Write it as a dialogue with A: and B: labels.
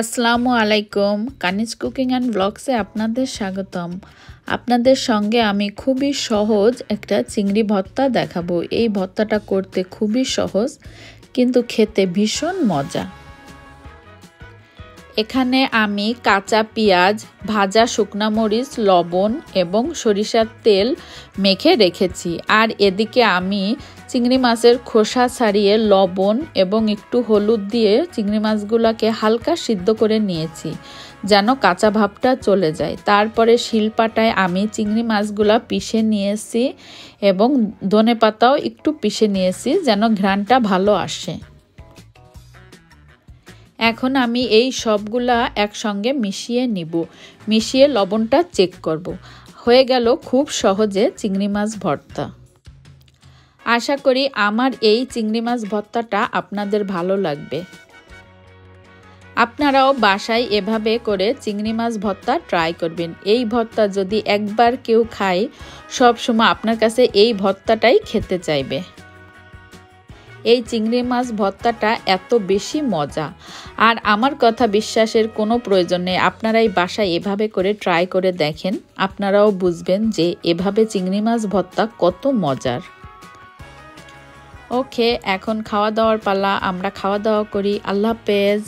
A: আসসালামু আলাইকুম কানিজ cooking and ব্লগসে আপনাদের স্বাগতম। আপনাদের সঙ্গে আমি খুবই সহজ একটা চিংড়ি ভর্তা দেখাবো। এই ভর্তাটা করতে খুবই সহজ কিন্তু খেতে ভীষণ মজা। এখানে আমি কাঁচা পেঁয়াজ, ভাজা শুকনা মরিচ, লবণ এবং সরিষার তেল মেখে রেখেছি। আর এদিকে আমি চিংড়ি মাছের খোসা ছাড়িয়ে লবণ এবং একটু হলুদ দিয়ে চিংড়ি মাছগুলোকে হালকা সিদ্ধ করে নিয়েছি যেন কাঁচা ভাবটা চলে যায়। তারপরে শিলপাটায় আমি চিংড়ি মাছগুলা পিষে নিয়েছি এবং ধনেপাতাও একটু পিষে নিয়েছি যেন ঘ্রাণটা ভালো আসে। এখন আমি এই সবগুলা একসঙ্গে মিশিয়ে নিব, মিশিয়ে লবণটা চেক করব। হয়ে গেল খুব সহজে চিংড়ি মাছ ভর্তা। আশা করি আমার এই চিংড়ি মাছ ভর্তাটা আপনাদের ভালো লাগবে। আপনারাও বাসায় এভাবে করে চিংড়ি মাছ ভর্তা ট্রাই করবেন। এই ভর্তা যদি একবার কেউ খায় সব সময় আপনার কাছে এই ভর্তাটাই খেতে চাইবে। এই চিংড়ি মাছ ভর্তাটা এত বেশি মজা, আর আমার কথা বিশ্বাসের কোনো প্রয়োজন নেই। আপনারাই বাসায় এভাবে করে ট্রাই করে দেখেন, আপনারাও বুঝবেন যে এভাবে চিংড়ি মাছ ভর্তা কত মজার। ওকে, এখন খাওয়া দাওয়ার পালা, আমরা খাওয়া দাওয়া করি। আল্লাহ হাফেজ।